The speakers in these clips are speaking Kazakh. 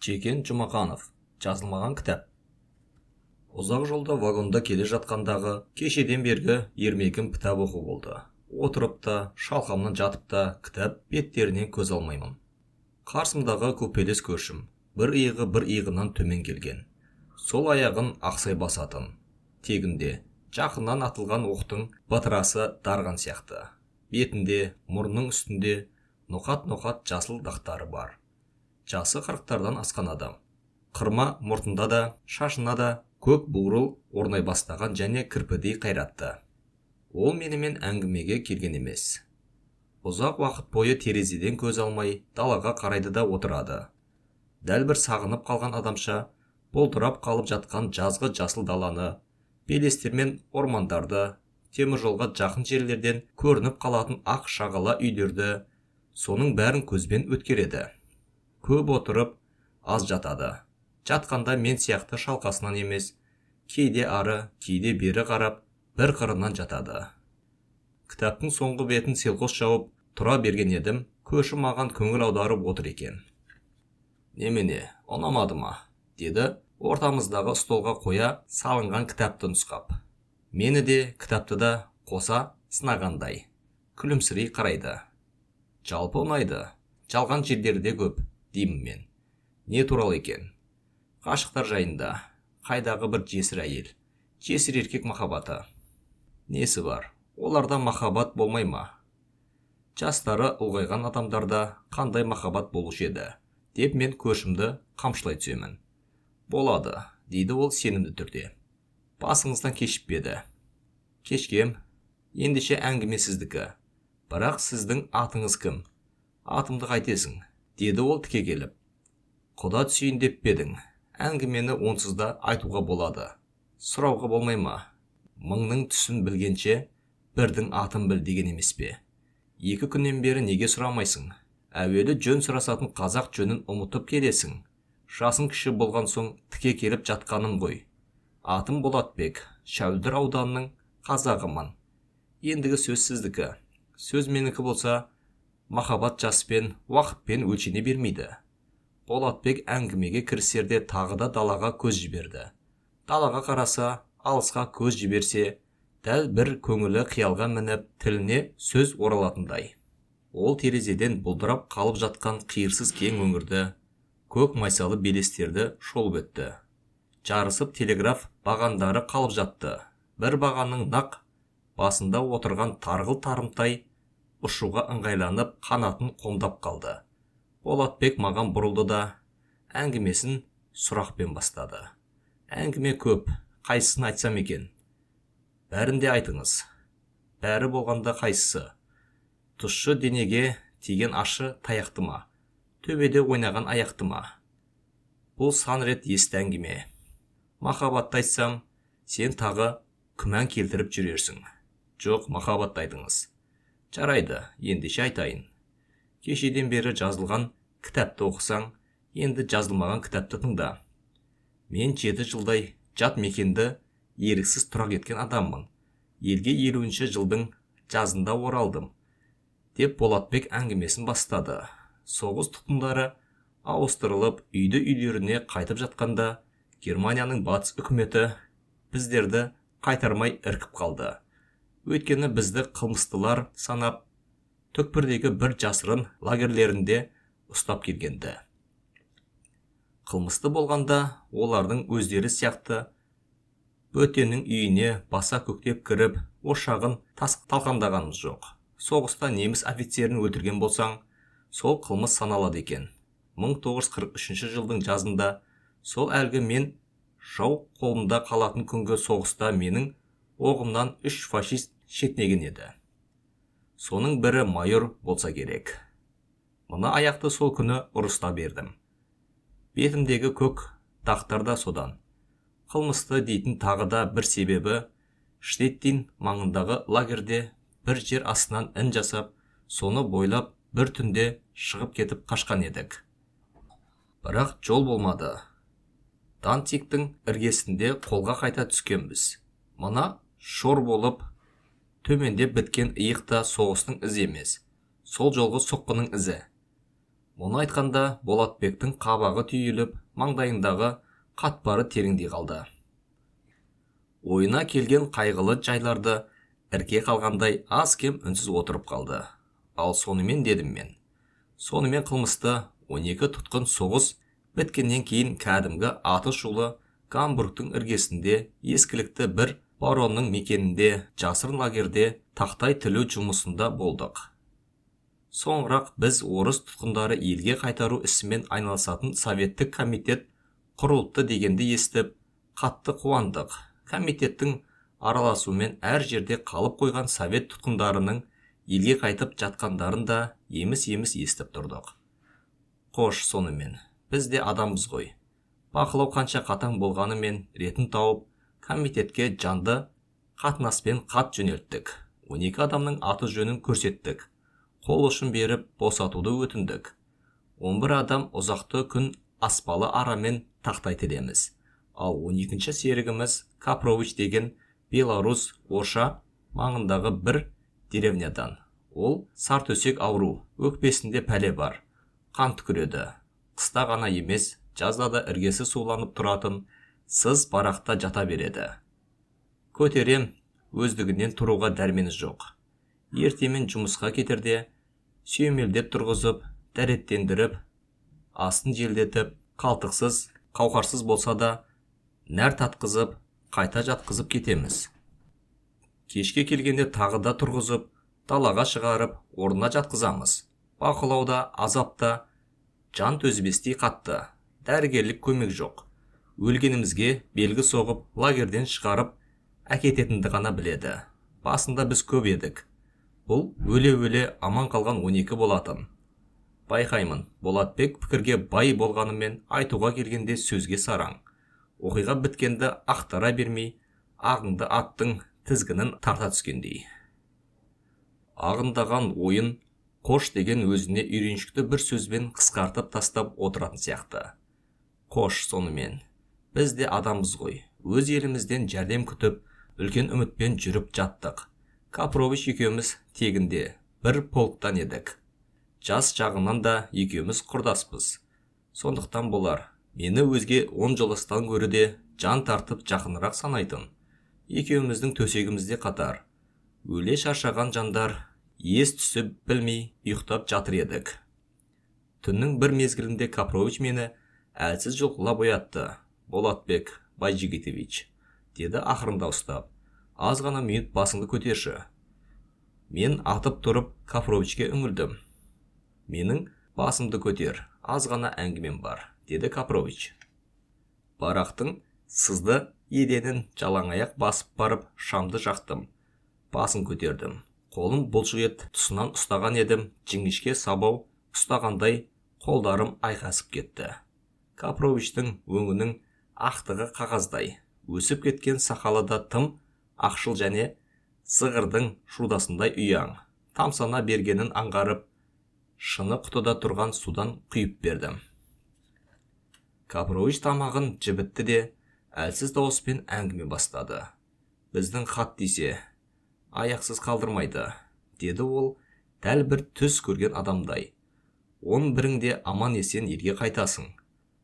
Жекен Жұмақанов, жазылмаған кітап. Ұзақ жолда вагонда келе жатқандағы кешеден бергі ермегім кітап оқу болды. Отырып та, шалқамнан жатып та, кітап беттерінен көз алмаймын. Қарсымдағы көпелес көршім, бір иығы бір иығынан төмен келген. Сол аяғын ақсай басатын. Тегінде, жақыннан атылған оқтың батырасы дарған сияқты. Бетінде, мұрнның үстінде ноқат-ноқат жасыл дақтары бар. Жасы 40-тардан асқан адам. Қырма мұртында да, шашына да көк буырыл орнай бастаған және кірпідей қайратты. Ол менімен әңгімеге келген емес. Ұзақ уақыт бойы терезеден көз алмай, далаға қарайды да отырады. Дәл бір сағынып қалған адамша, болдырап қалып жатқан жазғы жасыл даланы, белестер мен ормандарды, теміржолға жақын жерлерден көрініп қалатын ақ шағала үйлерді, соның бәрін көзбен өткереді. Көп отырып, аз жатады. Жатқанда мен сияқты шалқасынан емес, кейде ары, кейде бері қарап, бір қырынан жатады. Кітаптың соңғы бетін селқос жауып, тұра берген едім, көрші маған көңіл аударып отыр екен. «Немене, ұнамады ма?» деді, ортамыздағы столға қоя салынған кітапты нұсқап. Мені де, кітапты да қоса сынағандай. Күлімсірей қарайды. «Жалпы ұнайды, жалған жерлері де көп», деймін мен. «Не туралы екен?» «Ғашықтар жайында, қайдағы бір жесір әйел, жесір еркек махаббаты». «Несі бар? Оларда махаббат болмай ма?» «Жастары ұлғайған адамдарда қандай махаббат болушы еді?» деп мен көршімді қамшылай түсемін. «Болады», дейді ол сенімді түрде. «Басыңыздан кешіп беді?» «Кешкем, ендеше әңгіме сіздікі. Бірақ сіздің атыңыз кім?» «Атымды қайтесің?» деді ол тіке келіп. «Құда түсейін деп бедің?» «Әңгімені онсыз да айтуға болады. Сұрауға болмай ма?» «Мыңның түсін білгенше, бірдің атын біл» деген емес пе? 2 күннен бері неге сұрамайсың? Әуелі жөн сұрасатын қазақ жөнін ұмытып келесің. Жасың кіші болған соң тіке келіп жатқаным ғой. «Атым Болатбек, Шәуілдір ауданының қазағымын». Ендігі сөз сіздікі. Сөз менікі болса, махаббат жаспен, уақытпен өлшене бермейді. Болатбек әңгімеге кірісерде тағы да далаға көз жіберді. Далаға қараса, алысқа көз жіберсе, дәл бір көңілі қиялға мініп, тіліне сөз оралатындай. Ол терезеден бұлдырап қалып жатқан қиырсыз кең өңірді, көк майсалы белестерді шолып өтті. Жарысып телеграф бағандары қалып жатты. Бір бағанның нақ басында отырған тарғыл тарымтай ұшуға ыңғайланып қанатын қомдап қалды. Болатбек маған бұрылды да әңгімесін сұрақпен бастады. «Әңгіме көп, қайсысын айтсам екен?» «Бәрін де айтыңыз». «Бәрі болғанда қайсысы?» «Тұщы денеге тиген ашы таяқты ма? Төбеде ойнаған аяқты ма?» «Бұл сан рет есті әңгіме». «Махаббатты айтсам, сен тағы күмән келтіріп жүрерсің». «Жоқ, махаббатты айтыңыз». «Жарайды, ендеше айтайын. Кешеден бері жазылған кітапты оқысаң, енді жазылмаған кітапты тыңда. Мен 7 жылдай жат мекенді еріксіз тұра кеткен адаммын. Елге 50-ші жылдың жазында оралдым», деп Болатбек әңгімесін бастады. Соғыс тұтқындары ауыстырылып, үйлеріне қайтып жатқанда, Германияның батыс үкіметі біздерді қайтармай іркіп қалды. Өйткені бізді қылмыстылар санап, түкпірдегі бір жасырын лагерлерінде ұстап келгенді. Қылмысты болғанда, олардың өздері сияқты бөтеннің үйіне баса көктеп кіріп, ошағын талқандағанымыз жоқ. Соғыста неміс офицерін өлтірген болсаң, сол қылмыс саналады екен. 1943 жылдың жазында, сол әлгі мен жау қолында қалатын күнгі соғыста менің оғымнан 3 фашист шетінеген еді. Соның бірі майор болса керек. Мына аяқты сол күні ұрыста бердім. Бетімдегі көк дақтар да содан. Қылмысты дейтін тағы да бір себебі, Штеттин маңындағы лагерде бір жер астынан ін жасап, соны бойлап бір түнде шығып кетіп қашқан едік. Бірақ жол болмады. Дантиктің іргесінде қолға қайта түскенбіз. Мына шор болып, төмендеп біткен иықта соғыстың ізі емес, сол жолғы соққының ізі. Мұны айтқанда Болатбектің қабағы түйіліп, маңдайындағы қатпары тереңдей қалды. Ойына келген қайғылы жайларды ірке қалғандай аз-кем үнсіз отырып қалды. Ал сонымен дедім мен. Сонымен қылмысты 12 тұтқын соғыс біткеннен кейін кәдімгі атышулы Гамбургтың іргесінде ескілікті бір баронның мекенінде жасырын лагерде тақтай тілу жұмысында болдық. Соңырақ біз орыс тұтқындары елге қайтару ісімен айналысатын советтік комитет құрылыпты дегенді естіп, қатты қуандық. Комитеттің араласуымен әр жерде қалып қойған совет тұтқындарының елге қайтып жатқандарын да еміс-еміс естіп тұрдық. Қош, сонымен, біз де адамбыз ғой. Бақылау қанша қатаң болғанымен ретін тауып, комитетке жанды қатынаспен хат жөнелттік. 12 адамның аты жөнін көрсеттік. Қол ұшын беріп босатуды өтіндік. 11 адам ұзақты күн аспалы арамен тақтай тілеміз. Ал 12-ші серігіміз Капрович деген Беларусь Орша маңындағы бір деревнядан. Ол сартөсек ауру, өкпесінде пәле бар. Қан түкіреді. Қыста ғана емес, жазда да іргесі суланып тұратын сыз барақта жата береді. Көтерем, өздігінен тұруға дәрмені жоқ. Ертемен жұмысқа кетерде сүйемелдеп тұрғызып, дәреттендіріп, астын желдетіп, қалтықсыз, қауқарсыз болса да, нәр татқызып, қайта жатқызып кетеміз. Кешке келгенде тағы да тұрғызып, далаға шығарып, орнына жатқызамыз. Бақылауда, азапта, жан төзбестей қатты, дәрігерлік көмек жоқ. Өлгенімізге белгі соғып, лагерден шығарып, әкететінді ғана біледі. Басында біз көп едік. Бұл өле-өле аман қалған 12 болатын. Байқаймын, Болатбек пікірге бай болғанымен айтуға келгенде сөзге сараң. Оқиға біткенді ақтара бермей, ағыңды аттың тізгінін тарта түскендей. Ағындаған ойын қош деген өзіне үйреншікті бір сөзбен қысқартып тастап отыратын сияқты. Қош, сонымен, біз де адамбыз ғой. Өз елімізден жәрдем күтіп, үлкен үмітпен жүріп жаттық. Капрович екеуміз тегінде бір полктан едік. Жас жағынан да екеуміз құрдаспыз. Сондықтан болар, мені өзге 10 жолдастан гөрі де жан тартып жақынырақ санайтын. Екеуміздің төсегімізде қатар. Өле шаршаған жандар ес түсіп білмей ұйықтап жатыр едік. Түннің бір мезгілінде Капрович мені әлсіз жұлқылап оятты. Болатбек Байжигитович, деді ақырында ұстап. Аз ғана минут басыңды көтерші. Мен атып тұрып Капровичке үңілдім. Менің басымды көтер, аз ғана әңгімем бар, деді Капрович. Барақтың сызды еденін жалаңаяқ басып барып шамды жақтым. Басын көтердім. Қолым бұлшық ет тұсынан ұстаған едім, жіңішке сабау ұстағандай қолдарым айқасып кетті. Капровичтің өңінің ақтығы қағаздай, өсіп кеткен сақалы да тым ақшыл және сығырдың шудасындай ұяң. Тамсана бергенін аңғарып, шыны құтыда тұрған судан құйып бердім. Капрович тамағын жібітті де, әлсіз дауыспен әңгіме бастады. Біздің хат десе, аяқсыз қалдырмайды, деді ол, дәл бір түс көрген адамдай. 11-іңде аман есен елге қайтасың.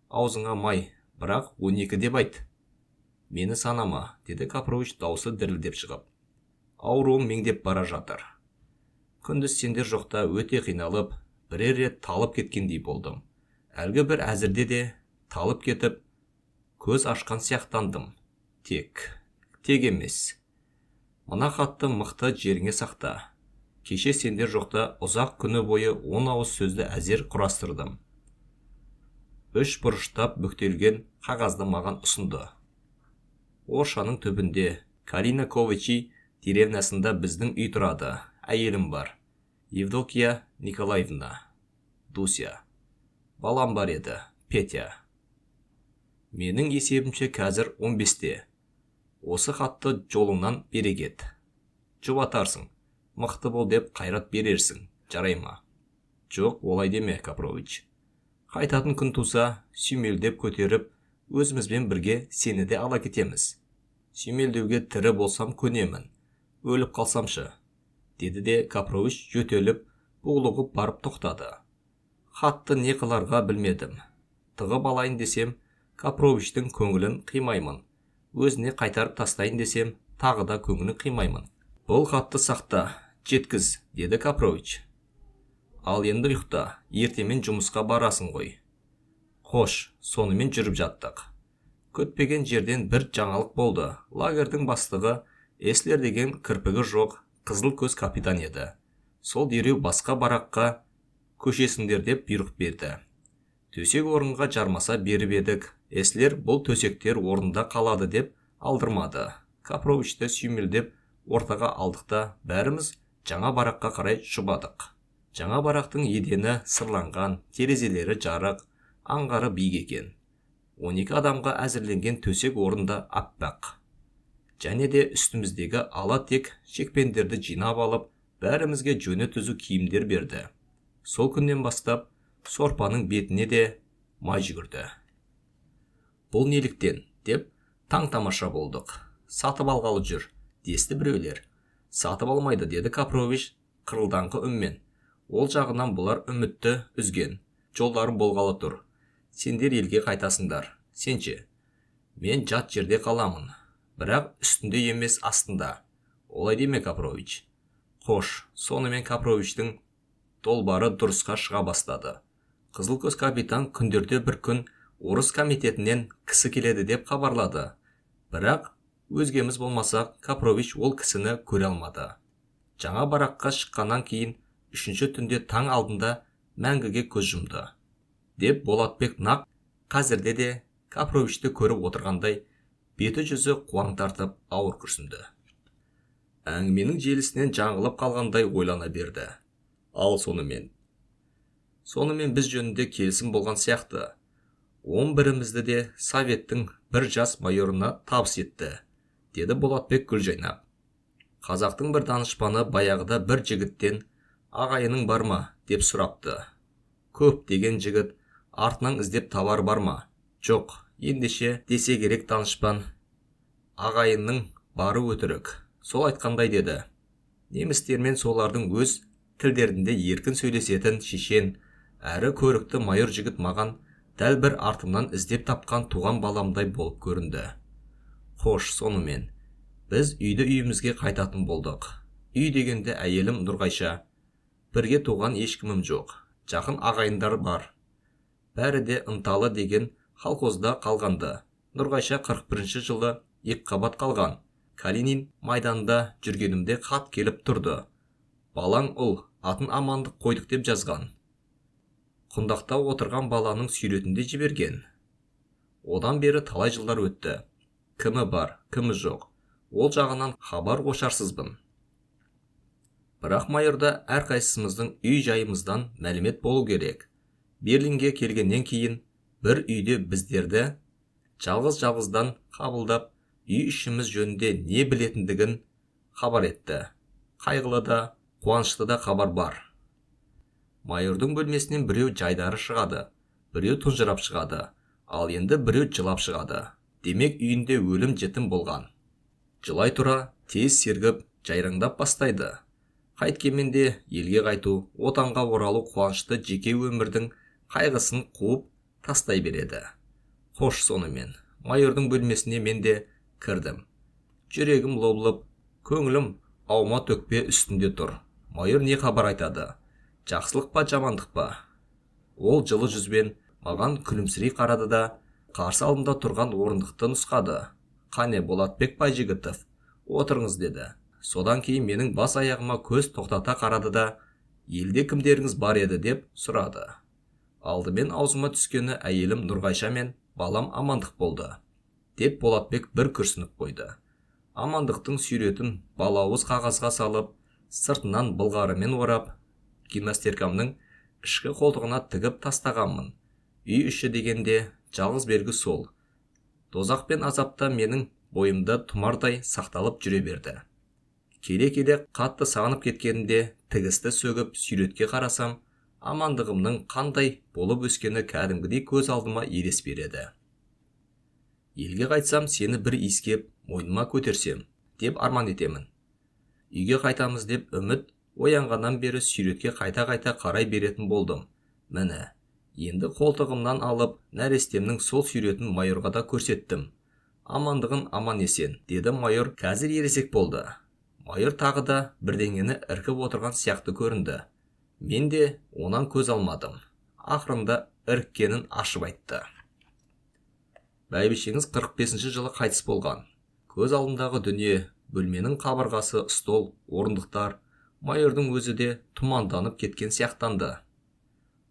Аузыңа май, бірақ 12 деп айт. Мені санама, деді Капрович даусы дірілдеп шығып. Ауруым меңдеп бара жатыр. Күндіз сендер жоқта өте қиналып, бірер рет талып кеткендей болдым. Әлгі бір әзірде де талып кетіп, көз ашқан сияқтандым. Тек емес. Мына хатты мықты жеріңе сақта. Кеше сендер жоқта ұзақ күні бойы 10 ауыз сөзді әзер құрастырдым. 3 бұрыштап бүктелген қағазды маған ұсынды. Оршаның түбінде Калина Ковичи деревнясында біздің үй тұрады. Әйелім бар. Евдокия Николаевна. Дуся. Балам бар еді. Петя. Менің есебімше қазір 15-те. Осы хатты жолыңнан бере кет. Жұбатарсың. Мықты бол деп қайрат берерсің. Жарай ма? Жоқ, олай деме, Капрович. Қайтатын күн туса, сүймелдеп көтеріп, өзімізбен бірге сені де ала кетеміз. Сүймелдеуге тірі болсам көнемін. Өліп қалсамшы, деді де Капрович жөтеліп, бұғылығып барып тоқтады. Хатты не қыларға білмедім. Тығып алайын десем, Капровичтің көңілін қимаймын. Өзіне қайтарып тастайын десем, тағы да көңілін қимаймын. Бұл хатты сақта, жеткіз, деді Капрович. Ал енді ұйықта, ертемен жұмысқа барасың ғой. Хош, сонымен жүріп жаттық. Көтпеген жерден бір жаңалық болды. Лагердің бастығы Эслер деген кірпігі жоқ, қызыл көз капитан еді. Сол дереу басқа бараққа көшесіңдер деп бұйрық берді. Төсек орынға жармаса беріп едік. Эслер бұл төсектер орында қалады деп алдырмады. Капровичті сүймелдеп ортаға алдық та бәріміз жаңа бараққа қарай шұбадық. Жаңа барақтың едені сырланған, терезелері жарық, аңғары биік екен. 12 адамға әзірленген төсек орында аппақ. Және де үстіміздегі ала тек шекпендерді жинап алып, бәрімізге жөні түзу киімдер берді. Сол күннен бастап, сорпаның бетіне де май жүгірді. Бұл неліктен, деп таң-тамаша болдық. Сатып алғалы жүр, десті біреулер. Сатып алмайды, деді Капрович қырылдаңқы үнмен. Ол жағынан бұлар үмітті үзген. Жолдарым болғалы тұр. Сендер елге қайтасыңдар. Сенше, мен жат жерде қаламын. Бірақ үстінде емес астында. Олай деме, Капрович. Хош, сонымен Капровичтің долбары дұрысқа шыға бастады. Қызылкөз капитан күндерде бір күн орыс комитетінен кісі келеді деп хабарлады. Бірақ өзгеміз болмасақ, Капрович ол кісіні көре алмады. Жаңа бараққа шыққаннан кейін, үшінші түнде таң алдында мәңгіге көз жұмды. Деп Болатбек нақ қазірде де Капровичті көріп отырғандай, беті жүзі қуаң тартып ауыр күрсінді. Әңгіменің желісінен жаңылып қалғандай ойлана берді. Ал сонымен біз жөнінде келісім болған сияқты. 11-імізді де Советтің бір жас майорына табыс етті, деді Болатбек гүл жайнап. Қазақтың бір данышпаны баяғыда бір жігіттен ағайының бар ма деп сұрапты. Көп деген жігіт артынан іздеп табар бар ма? Жоқ, ендеше десе керек данышпан. Ағайынның бары өтірік. Сол айтқандай деді. Немістермен солардың өз тілдерінде еркін сөйлесетін шешен, әрі көрікті майор жігіт маған дәл бір артымнан іздеп тапқан туған баламдай болып көрінді. Хош, сонымен біз үйімізге қайтатын болдық. Үй дегенде әйелім Нұрғайша. Бірге туған ешкімім жоқ. Жақын ағайындар бар. Бәрі де ынталы деген колхозда қалғанды. Нұрғайша 41-ші жылы екіқабат қалған. Калинин майданда жүргенімде хат келіп тұрды. Балаң ұл, атын амандық қойдық деп жазған. Құндақта отырған баланың суретінде жіберген. Одан бері талай жылдар өтті. Кімі бар, кімі жоқ. Ол жағынан хабар ошарсызбын. Бірақ майорда әрқайсымыздың үй жайымыздан мәлімет болу керек. Берлинге келгеннен кейін бір үйде біздерді жалғыз-жалғыздан қабылдап, үй ішіміз жөнінде не білетіндігін хабар етті. Қайғылы да, қуанышты да хабар бар. Майордың бөлмесінен біреу жайдары шығады, біреу тұнжырап шығады, ал енді біреу жылап шығады. Демек үйінде өлім жетім болған. Жылай тұра, тез сергіп, жайраңдап бастайды. Қайткенменде елге қайту, отанға оралу қуанышты жеке өмірдің қайғысын қуып тастай береді. Хош, сонымен майордың бөлмесіне мен де кірдім. Жүрегім лоблып, көңілім аума төкпе үстінде тұр. Майор не хабар айтады? Жақсылық па, жамандық па? Ол жылы жүзбен маған күлімсірей қарады да, қарсы алдымда тұрған орындықты нұсқады. Қане, Болатбек Байжігітов, отырыңыз деді. Содан кейін менің бас аяғыма көз тоқтата қарады да, елде кімдеріңіз бар еді деп сұрады. Алдымен аузыма түскені әйелім Нұрғайша мен балам Амандық болды, деп Болатбек бір күрсініп қойды. Амандықтың суретін балауыз қағазға салып, сыртынан былғарымен орап, гимнастеркамның ішкі қолтығына тігіп тастағанмын. Үй іші дегенде жалғыз белгі сол. Дозақ пен азапта менің бойымда тұмардай сақталып жүре берді. Келе-келе қатты сағынып кеткенінде тігісті сөгіп суретке қарасам, Амандығымның қандай болып өскені кәдімгідей көз алдыма елес береді. Елге қайтсам, сені бір иіскеп, мойныма көтерсем, деп арман етемін. Үйге қайтамыз деп үміт оянғаннан бері суретке қайта-қайта қарай беретін болдым. Міне, енді қолтығымнан алып, нәрестемнің сол суретін майорға да көрсеттім. Амандығын аман есен, деді майор. Қазір ересек болды. Майор тағы да бірдеңені іркіп отырған сияқты көрінді. Мен де онан көз алмадым. Ақырында іріккенін ашып айтты. Бәйбішеңіз 45-ші жылы қайтыс болған. Көз алдындағы дүние, бөлменің қабырғасы, стол, орындықтар, майордың өзі де тұманданып кеткен сияқтанды.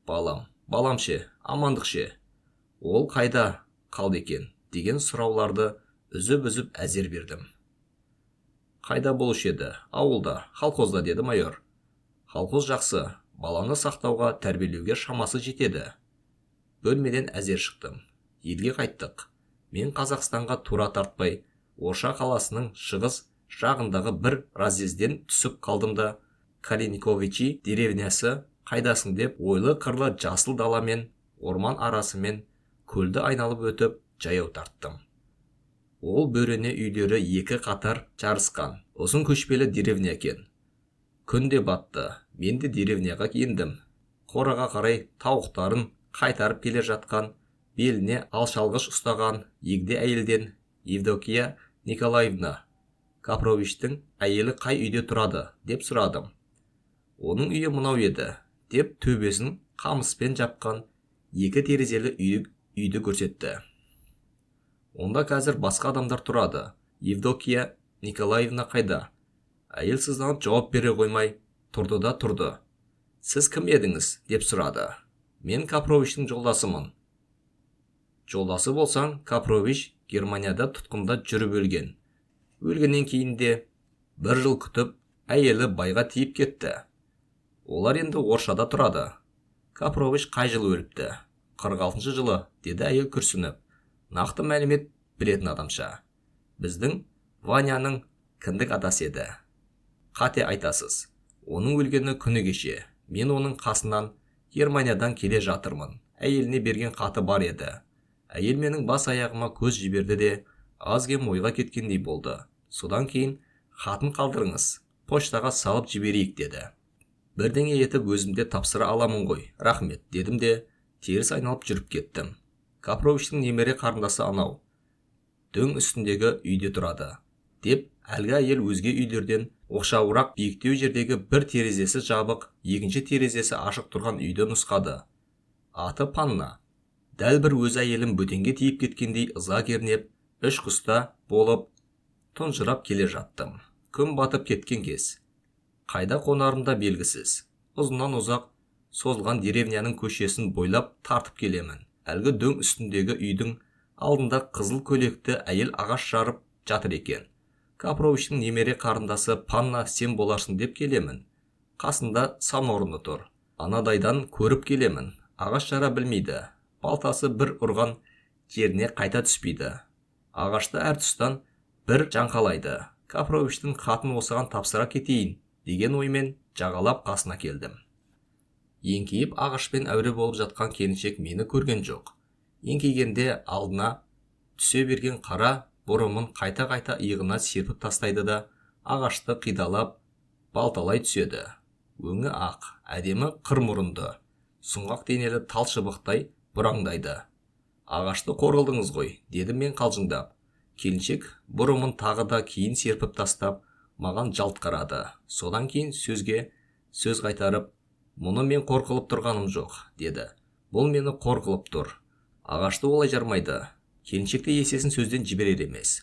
Балам ше, амандық ше, ол қайда қалды екен деген сұрауларды үзіп әзер бердім. Қайда болушы еді? Ауылда, колхозда, деді майор. Колхоз жақсы, баланы сақтауға, тәрбиелеуге шамасы жетеді. Бөлмеден әзер шықтым. Елге қайттық. Мен Қазақстанға тура тартпай, Орша қаласының шығыс жағындағы бір разъезден түсіп қалдым да, Калиниковичи деревнясы қайдасың деп, ойлы қырлы жасыл даламен, орман арасымен, көлді айналып өтіп, жаяу тарттым. Ол бөрене үйлері екі қатар жарысқан, ұзын көшпелі деревня екен. Күн де батты, мен де деревняға ендім. Қораға қарай тауықтарын қайтарып келе жатқан, беліне алшалғыш ұстаған егде әйелден: Евдокия Николаевна, Капровичтің әйелі қай үйде тұрады деп сұрадым. Оның үйі мынау еді деп төбесін қамыспен жапқан екі терезелі үйді көрсетті. Онда қазір басқа адамдар тұрады. Евдокия Николаевна қайда? Әйел сызданып жауап бере қоймай тұрды да тұрды. Сіз кім едіңіз деп сұрады. Мен Капровичтің жолдасымын. Жолдасы болсаң, Капрович Германияда тұтқында жүріп өлген. Өлгеннен кейін де 1 жыл күтіп, әйелі байға тиіп кетті. Олар енді Оршада тұрады. Капрович қай жылы өліпті? 46 жылы, деді әйел күрсініп. Нақты мәлімет білетін адамша. Біздің Ваняның кіндік атасы еді. Қате айтасыз. Оның өлгені күні кеше. Мен оның қасынан Германиядан келе жатырмын. Әйеліне берген хаты бар еді. Әйел менің бас аяғыма көз жіберді де, аз-кем ойға кеткендей болды. Содан кейін хатын қалдырыңыз, поштаға салып жіберейік деді. Бірдеңе етіп өзімде тапсыра аламын ғой, рахмет, дедім де теріс айналып жүріп кеттім. Капровичтің немере қарындасы анау, дөң үстіндегі үйде тұрады, деп әлгі әйел өзге үйлерден оқшауырақ биіктеу жердегі бір терезесі жабық, екінші терезесі ашық тұрған үйді нұсқады. Аты Панна. Дәл бір өз әйелім бөтенге тиіп кеткендей ыза кернеп, үш құста болып, тұнжырап келе жаттым. Күн батып кеткен кез. Қайда қонарында белгісіз. Ұзыннан ұзақ созылған деревняның көшесін бойлап тартып келемін. Әлгі дөң үстіндегі үйдің алдында қызыл көйлекті әйел ағаш жарып жатыр екен. Капровичтің немере қарындасы Панна сен боларсың деп келемін. Қасында самаурыны тұр. Анадайдан көріп келемін. Ағаш жара білмейді. Балтасы бір ұрған жеріне қайта түспейді. Ағашты әр тұстан бір жаңқалайды. Капровичтің хатын осыған тапсыра кетейін деген оймен жағалап қасына келдім. Еңкейіп ағашпен әуре болып жатқан келіншек мені көрген жоқ. Еңкейгенде алдына түсе берген қара бұрымын қайта-қайта иығына серпіп тастайды да, ағашты қидалап, балталай түседі. Өңі ақ, әдемі қыр мұрынды, сұңғақ денелі тал шыбықтай бұраңдайды. Ағашты қорғылдыңыз ғой, дедім мен қалжыңдап. Келіншек бұрымын тағы да кейін серпіп тастап, маған жалт қарады. Содан кейін сөз қайтарып, мұны мен қорқылып тұрғаным жоқ, деді. Бұл мені қорқылып тұр. Ағашты олай жармайды. Келіншекті есесін сөзден жіберер емес.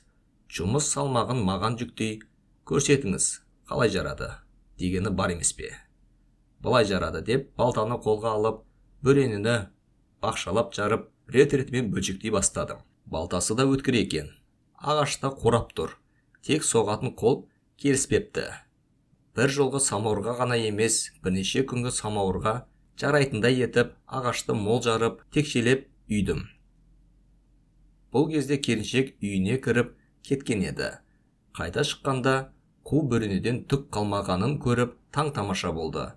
Жұмыс салмағын маған жүктей көрсетіңіз, қалай жарады, дегені бар емес пе? Былай жарады деп, балтаны қолға алып, бөренені бақшалап жарып, рет-ретімен бөлшектей бастадым. Балтасы да өткір екен. Ағашта қорап тұр. Тек соғатын қол келіспепті. Бір жолғы самауырға ғана емес, бірнеше күнгі самауырға жарайтындай етіп, ағашты мол жарып, текшелеп үйдім. Бұл кезде келіншек үйіне кіріп кеткен еді. Қайта шыққанда қу бөренеден түк қалмағанын көріп, таң тамаша болды.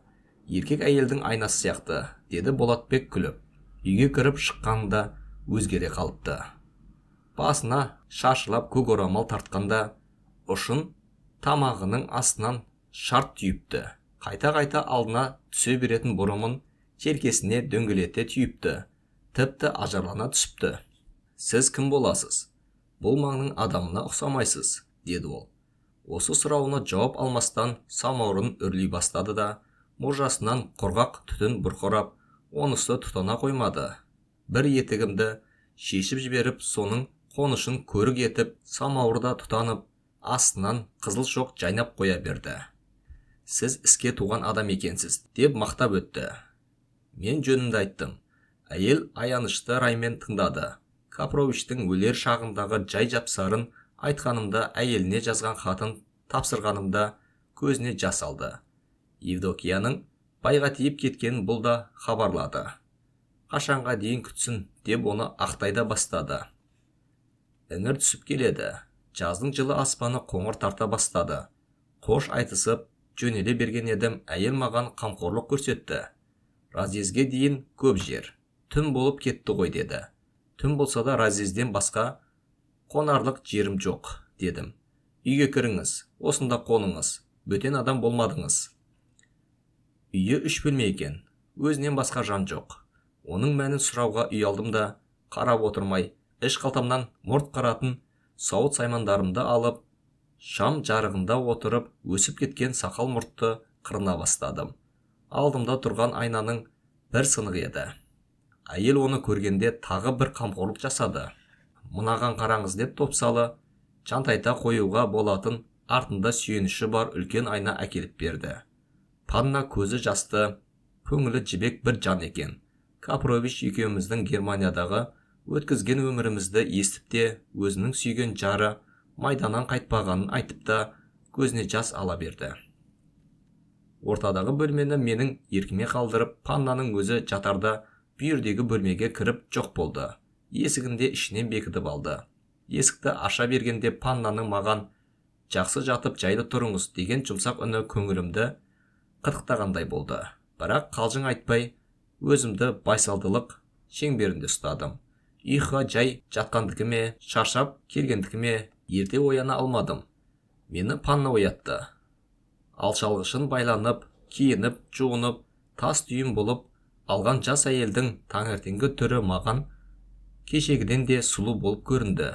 Еркек әйелдің айнасы сияқты, деді Болатбек күліп. Үйге кіріп шыққанда өзгере қалыпты. Басына шашылап көк орамал тартқанда, ұшын тамағының астынан шарт түйіпті. Қайта-қайта алдына түсе беретін бұрымын желкесіне дөңгелете түйіпті, тіпті ажарлана түсіпті. Сіз кім боласыз? Бұл маңның адамына ұқсамайсыз, деді ол. Осы сұрауына жауап алмастан самаурын үрлей бастады да, мұржасынан құрғақ түтін бұрқырап, онысы тұтана қоймады. Бір етігімді шешіп жіберіп, соның қонышын көрік етіп, самаурда тұтанып, астынан қызыл шоқ жайнап қоя берді. Сіз іске туған адам екенсіз, деп мақтап өтті. Мен жөнімді айттым. Әйел аянышты раймен тыңдады. Капровичтің өлер шағындағы жай жапсарын айтқанымда, әйеліне жазған хатын тапсырғанымда көзіне жас алды. Евдокияның байға тиіп кеткенін бұл да хабарлады. Қашанға дейін күтсін, деп оны ақтайда бастады. Іңір түсіп келеді. Жаздың жылы аспаны қоңыр тарта бастады. Қош айтысып, жөнеле берген едім, әйел маған қамқорлық көрсетті. Разъезге дейін көп жер. Түн болып кетті ғой, деді. Түн болса да разъезден басқа қонарлық жерім жоқ, дедім. Үйге кіріңіз, осында қоныңыз, бөтен адам болмадыңыз. Үйі 3 бөлме екен, өзінен басқа жан жоқ. Оның мәнін сұрауға ұялдым да, қарап отырмай, іш қалтамнан мұрт қаратын сауыт саймандарымды алып, шам жарығында отырып, өсіп кеткен сақал мұртты қырына бастадым. Алдымда тұрған айнаның бір сынығы еді. Әйел оны көргенде тағы бір қамқорлық жасады. Мынаған қараңыз, деп топсалы, жантайта қоюға болатын артында сүйеніші бар үлкен айна әкеліп берді. Панна көзі жасты, көңілі жібек бір жан екен. Капрович екеуміздің Германиядағы өткізген өмірімізді естіп те, өзінің сүйген жары майданнан қайтпағанын айтып та, көзіне жас ала берді. Ортадағы бөлмені менің еркіме қалдырып, Паннаның өзі жатарда бүйірдегі бөлмеге кіріп жоқ болды. Есігінде ішінен бекітіп алды. Есікті аша бергенде Паннаның маған жақсы жатып жайлы тұрыңыз деген жұмсақ үні көңілімді қытықтағандай болды. Бірақ қалжың айтпай, өзімді байсалдылық шеңберінде ұстадым. Ұйқыға жай жатқандікі ме, шаршап келгендікі ме, ерте ояна алмадым. Мені Панна оятты. Алшалғышын байланып, киініп, жуынып, тас түйін болып алған жас әйелдің таңертеңгі түрі маған кешегіден де сұлу болып көрінді.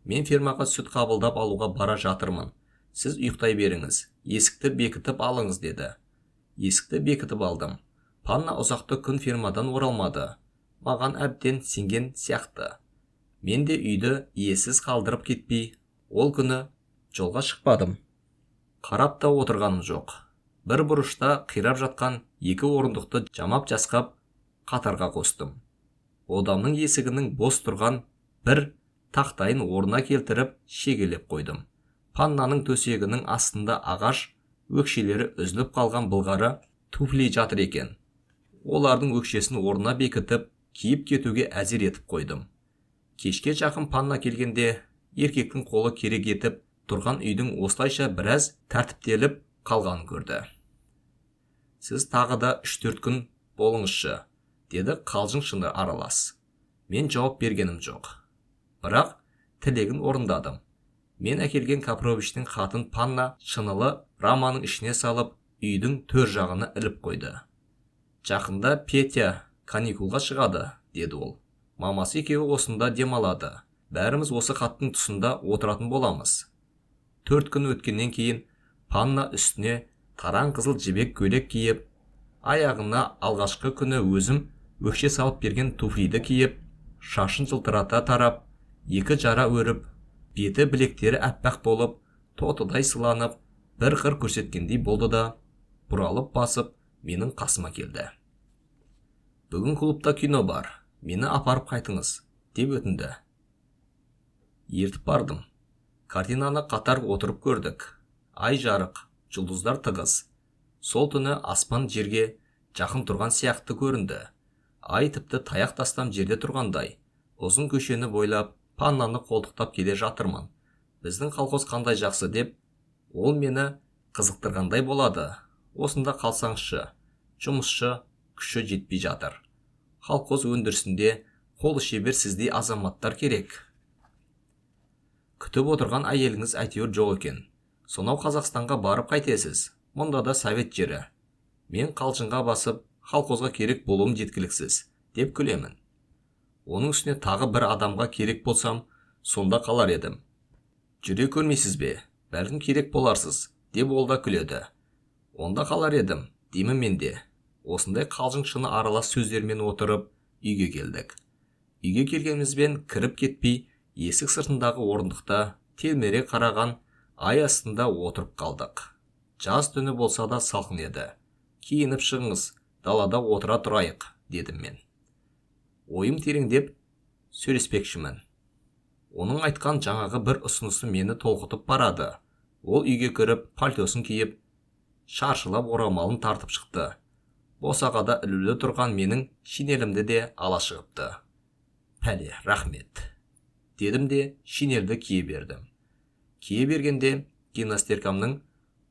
Мен фермаға сүт қабылдап алуға бара жатырмын. Сіз ұйықтай беріңіз, есікті бекітіп алыңыз, деді. Есікті бекітіп алдым. Панна ұзақты күн фермадан оралмады. Маған әбден сенген сияқты. Мен де үйді иесіз қалдырып кетпей, ол күні жолға шықпадым. Қарап та отырғаным жоқ. Бір бұрышта қирап жатқан 2 орындықты жамап жасқап қатарға қостым. Одамның есігінің бос тұрған бір тақтайын орнына келтіріп шегелеп қойдым. Паннаның төсегінің астында ағаш өкшелері үзіліп қалған былғары туфли жатыр екен. Олардың өкшесін орнына бекітіп, киіп кетуге әзір етіп қойдым. Кешке жақын Панна келгенде, еркектің қолы керек етіп тұрған үйдің осылайша біраз тәртіптеліп қалғанын көрді. Сіз тағы да 3-4 күн болыңызшы, деді қалжың шыны аралас. Мен жауап бергенім жоқ. Бірақ тілегін орындадым. Мен әкелген Капровичтің хатын Панна шынылы раманың ішіне салып, үйдің төр жағына іліп қойды. Жақында Петя каникулға шығады, деді ол. Мамасы екеуі осында демалады. Бәріміз осы хаттың тұсында отыратын боламыз. 4 күн өткеннен кейін Панна үстіне таран қызыл жібек көйлек киіп, аяғына алғашқы күні өзім өкше салып берген туфлиді киіп, шашын жылтырата тарап, 2 жара өріп, беті білектері әппақ болып, тотыдай сыланып, бір қыр көрсеткендей болды да, бұралып басып, менің қасыма келді. Бүгін клубта кино бар, мені апарып қайтыңыз, деп өтінді. Ертіп бардым. Картинаны қатар отырып көрдік. Ай жарық, жұлдыздар тығыз. Сол түні аспан жерге жақын тұрған сияқты көрінді. Ай тіпті таяқ тастам жерде тұрғандай. Ұзын көшені бойлап, Паннаны қолтықтап келе жатырмын. Біздің колхоз қандай жақсы деп, ол мені қызықтырғандай болады. Осында қалсаңызшы, жұмысшы күші жетпей жатыр. Колхоз өндірісінде қолы шебер сіздей азаматтар керек. Күтіп отырған әйеліңіз әйтеуір жоқ екен. Сонау Қазақстанға барып қайтесіз. Мұнда да совет жері. Мен қалжыңға басып, колхозға керек болуым жеткіліксіз, деп күлемін. Оның үстіне тағы бір адамға керек болсам, сонда қалар едім. Жүре көрмейсіз бе? Бәлкім керек боларсыз, деп ол да күледі. Онда қалар едім, деймін мен де. Осындай қалжың шыны аралас сөздермен отырып, үйге келдік. Үйге келгенімізбен кіріп кетпей, есік сыртындағы орындықта телміре қараған ай астында отырып қалдық. Жаз түні болса да салқын еді. Киініп шығыңыз, далада отыра тұрайық, дедім мен. Ойым тереңдеп сөйлеспекшімін. Оның айтқан жаңағы бір ұсынысы мені толқытып барады. Ол үйге кіріп, пальтосын киіп, шаршылап орамалын тартып шықты. Босағада ілулі тұрған менің шинелімді де ала шығыпты. Пәле, рахмет, дедім де шинелді кие бердім. Кие бергенде гимнастеркамның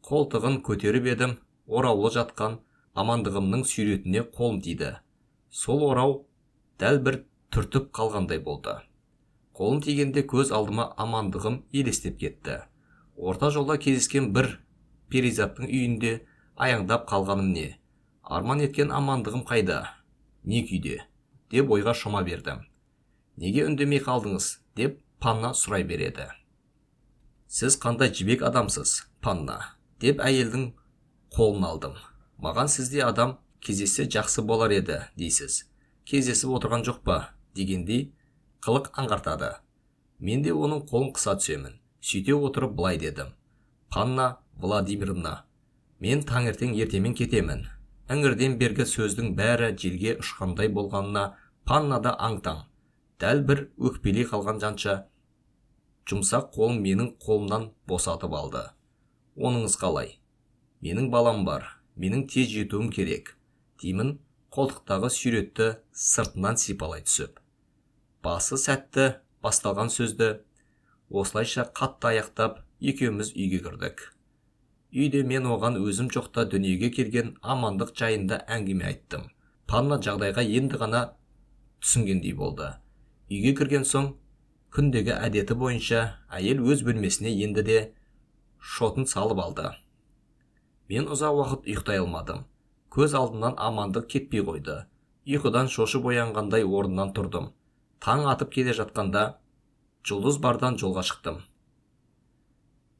қолтығын көтеріп едім, ораулы жатқан амандығымның сүйретіне қолым тиді. Сол орау дәл бір түртіп қалғандай болды. Қолым тигенде көз алдыма амандығым елестеп кетті. Орта жолда кездескен бір перизаттың үйінде аяңдап қалғаным не? Арман еткен амандығым қайда? Не күйде? Деп ойға шома бердім. Неге үндемей қалдыңыз? Деп Панна сұрай береді. Сіз қандай жібек адамсыз, Панна? Деп әйелдің қолын алдым. Маған сізде адам кездессе жақсы болар еді, дейсіз. Кездесіп отырған жоқ па? Дегендей қылық аңғартады. Мен де оның қолын қыса түсемін. Сөйте отырып былай дедім. Панна Владимировна, мен таңертең ертемен кетемін. Іңірден бергі сөздің бәрі желге ұшқандай болғанына Панна да аңтаң. Дәл бір өкпелей қалған жанша жұмсақ қолын менің қолымнан босатып алды. Оныңыз қалай? Менің балам бар, менің тез жетуім керек, деймін қолтықтағы сүйретті сыртынан сипалай түсіп. Басы сәтті басталған сөзді осылайша қатты аяқтап екеуміз үйге кірдік. Үйде мен оған өзім жоқта дүниеге келген амандық жайында әңгіме айттым. Панна жағдайға енді ғана түсінгендей болды. Үйге кірген соң күндегі әдеті бойынша әйел өз бөлмесіне енді де шотын салып алды. Мен ұзақ уақыт ұйықтай алмадым. Көз алдымнан амандық кетпей қойды. Ұйқыдан шошып оянғандай орнынан тұрдым. Таң атып келе жатқанда жұлдыз бардан жолға шықтым.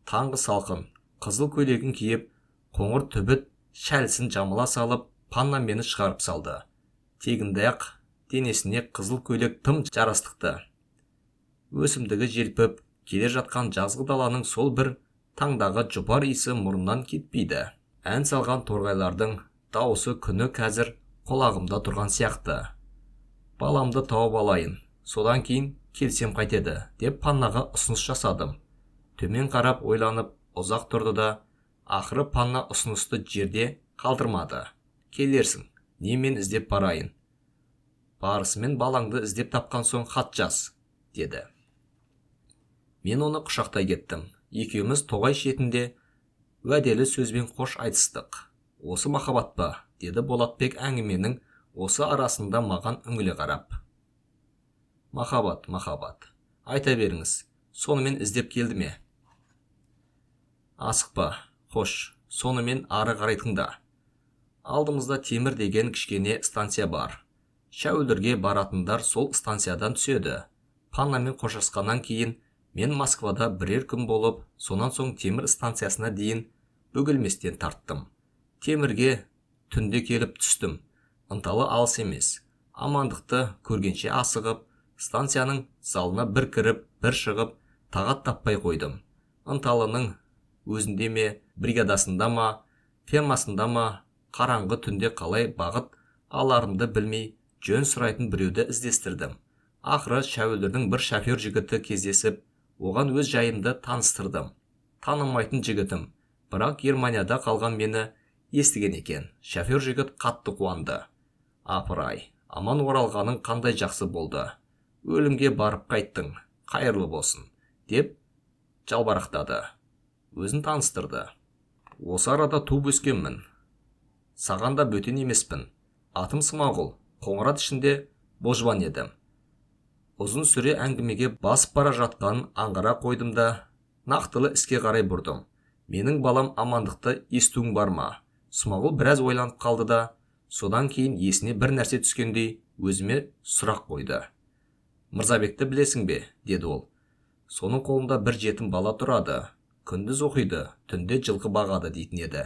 Таңғы салқын, қызыл көйлегін киіп, қоңыр түбіт шәлісін жамыла салып, Панна мені шығарып салды. Тегінде-ақ денесіне қызыл көйлек тым жарастықты. Өсімдігі желпіп, келе жатқан жазғы даланың сол бір таңдағы жұпар иісі мұрнынан кетпейді. Ән салған торғайлардың дауысы күні қазір құлағымда тұрған сияқты. Баламды тауып алайын, содан кейін келсем қайтеді, деп Паннаға ұсыныс жасадым. Төмен қарап ойланып ұзақ тұрды да, ақыры Панна ұсынысты жерде қалдырмады. Келерсің, не мен іздеп барайын? Барысымен балаңды іздеп тапқан соң хат жаз, деді. Мен оны құшақтай кеттім. Екеуміз тоғай шетінде уәделі сөзбен қош айтыстық. Осы махаббат па? Деді Болатбек әңгіменің осы арасында маған үңіле қарап. Махаббат, махаббат. Айта беріңіз, сонымен іздеп келді ме? Асықпа, қош, сонымен ары қарай тыңда. Алдымызда Темір деген кішкене станция бар. Шәуілдірге баратындар сол станциядан түседі. Паннамен қоштасқаннан кейін мен Москвада бірер күн болып, сонан соң Темір станциясына дейін бөгелместен тарттым. Темірге түнде келіп түстім. Ынталы алыс емес. Амандықты көргенше асығып, станцияның залына бір кіріп, бір шығып, тағат таппай қойдым. Ынталының өзінде ме, бригадасында ма, фермасында ма, қараңғы түнде қалай бағыт аларымды білмей, жөн сұрайтын біреуді іздестірдім. Ақыры Шәуілдірдің бір шофер жігіті кездесіп, оған өз жайымды таныстырдым. Танымайтын жігітім, бірақ Германияда қалған мені естіген екен. Шофер жігіт қатты қуанды. Апырай, аман оралғаның қандай жақсы болды. Өлімге барып қайттың, қайырлы болсын, деп жалбарақтады. Өзін таныстырды. Осы арада туып өскенмін. Саған да бөтен емеспін. Атым Смағұл, Қоңырат ішінде божбан едім. Ұзын сүре әңгімеге басып бара жатқанын аңғара қойдым да, нақтылы іске қарай бұрдым. Менің балам амандықты естуің бар ма? Смағұл біраз ойланып қалды да, Содан кейін есіне бір нәрсе түскендей өзіме сұрақ қойды. Мырзабекті білесің бе? Деді ол. Соның қолында бір жетім бала тұрады. Күндіз оқиды, түнде жылқы бағады дейтін еді.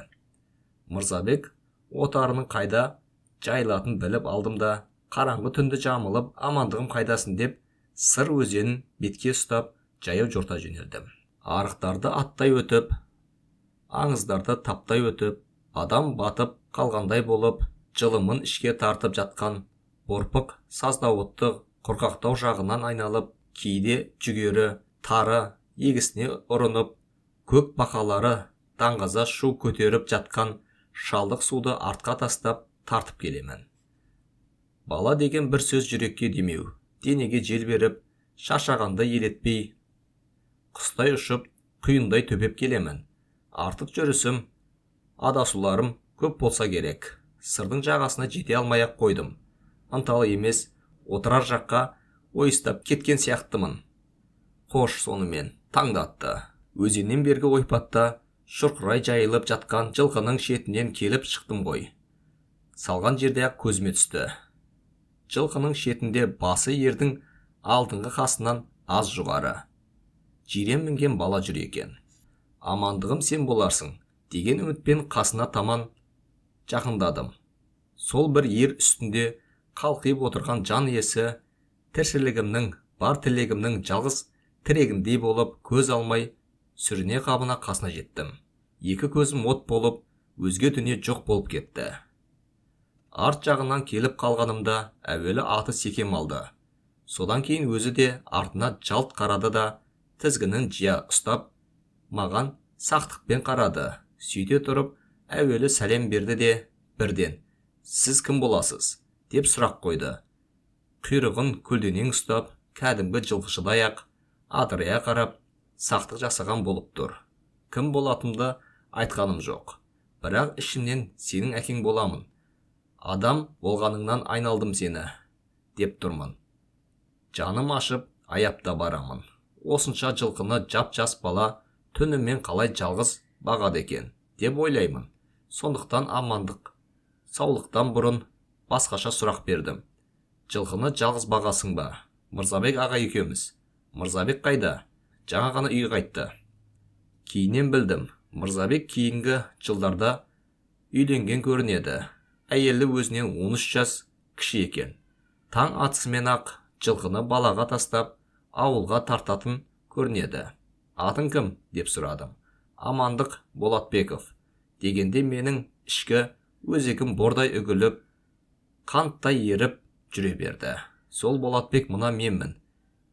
Мырзабек отарының қайда жайылатын біліп алдым да, қараңғы түнді жамылып, амандығым қайдасын деп, сыр өзенін бетке ұстап, жаяу жорта жөнелдім. Арықтарды аттай өтіп, аңыздарды таптай өтіп, адам батып қалғандай болып, жылымын ішке тартып жатқан борпық саздауытты құрқақтау жағынан айналып, кейде жүгері, тары егісіне ұрынып, көк бақалары даңғаза шу көтеріп жатқан шалдық суды артқа тастап тартып келемін. Бала деген бір сөз жүрекке демеу, денеге жел беріп, шаршағанды елетпей, құстай ұшып, құйындай төпеп келемін. Артық жүрісім, адасуларым көп болса керек. Сырдың жағасына жете алмай-ақ қойдым. Ынталы емес, отырар жаққа ойыстап кеткен сияқтымын. Қош, сонымен таңдатты. Өзеннен бергі ойпатта шұрқырай жайылып жатқан жылқының шетінен келіп шықтым ғой. Салған жерде-ақ көзіме түсті. Жылқының шетінде басы ердің алдыңғы қасынан аз жоғары жирен мінген бала жүр екен. Амандығым сен боларсың деген үмітпен қасына таман жақындадым. Сол бір ер үстінде қалқиып отырған жан иесі тіршілігімнің, бар тілегімнің жалғыз тірегіндей болып көз алмай сүріне қабына қасына жеттім. Екі көзім от болып, өзге дүние жоқ болып кетті. Арт жағынан келіп қалғанымда әуелі аты секем алды. Содан кейін өзі де артына жалт қарады да, тізгінін жия ұстап, маған сақтықпен қарады. Сөйте тұрып, әуелі сәлем берді де, бірден, сіз кім боласыз? Деп сұрақ қойды. Құйрығын көлденең ұстап, кәдімгі жылқышыдай-ақ адырая қарап, сақтық жасаған болып тұр. Кім болатымды айтқаным жоқ. Бірақ ішімнен сенің әкең боламын. Адам болғаныңнан айналдым сені, деп тұрмын. Жаным ашып, аяпта барамын. Осынша жылқыны жап-жас бала түнімен қалай жалғыз бағады екен, деп ойлаймын. Сондықтан амандық, саулықтан бұрын басқаша сұрақ бердім. Жылқыны жалғыз бағасың ба? Мырзабек аға екеуміз. Мырзабек қайда? Жаңа ғана үйге қайтты. Кейіннен білдім. Мырзабек кейінгі жылдарда үйленген көрінеді. Әйелі өзінен 13 жас кіші екен. Таң атысымен-ақ жылқыны балаға тастап, ауылға тартатын көрінеді. Атың кім? Деп сұрадым. Амандық Болатбеков. Дегенде менің ішкі өзегім бордай үгіліп, қанттай еріп жүре берді. Сол Болатбек мына менмін.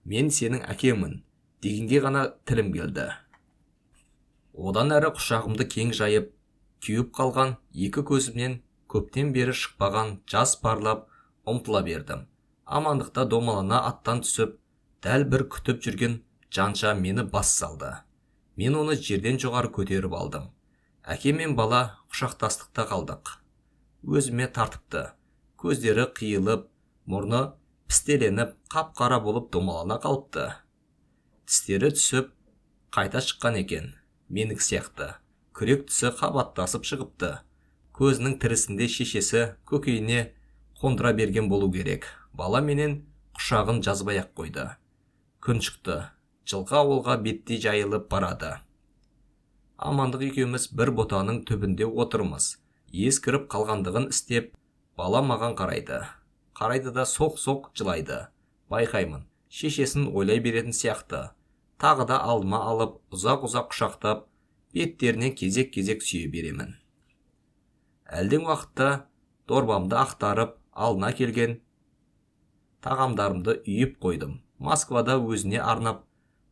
Мен сенің әкемін. Дегенге ғана тілім келді. Одан әрі құшағымды кең жайып, күйіп қалған екі көзімнен көптен бері шықпаған жас парлап ұмтыла бердім. Амандықта домалана аттан түсіп, дәл бір күтіп жүрген жанша мені бас салды. Мен оны жерден жоғары көтеріп алдым. Әке мен бала құшақтастықта қалдық. Өзіме тартыпты. Көздері қиылып, мұрны пістеленіп, қап-қара болып домалана қалыпты. Тістері түсіп, қайта шыққан екен. Менік сияқты. Күрек түсі қабаттасып шығыпты. Көзінің тірісінде шешесі көкейіне қондыра берген болу керек. Бала менен құшағын жазбай-ақ қойды. Күн шықты. Жылқы ауылға беттей жайылып барады. Амандық екеуміз бір ботаның түбінде отырмыз. Ес кіріп қалғандығын істеп, бала маған қарайды. Қарайды да соқ-соқ жылайды. Байқаймын, шешесін ойлай беретін сияқты. Тағы да алдыма алып, ұзақ-ұзақ құшақтап, беттерінен кезек-кезек сүйе беремін. Әлден уақытта дорбамды ақтарып, алдына келген тағамдарымды үйіп қойдым. Москвада өзіне арнап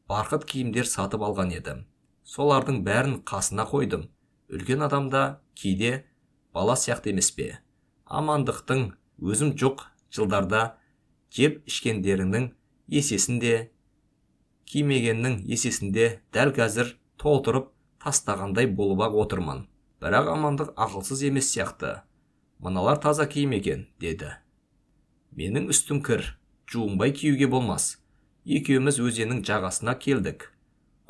барқыт киімдер сатып алған едім. Солардың бәрін қасына қойдым. Үлкен адамда кейде бала сияқты емес пе? Амандықтың өзім жоқ жылдарда жеп ішкендерінің есесінде, кимегеннің есесінде дәл қазір толтырып тастағандай болып-ақ отырмын. Бірақ Амандық ақылсыз емес сияқты. Мыналар таза киім екен, деді. Менің үстім кір, жуынбай киюге болмас. Екеуміз өзеннің жағасына келдік.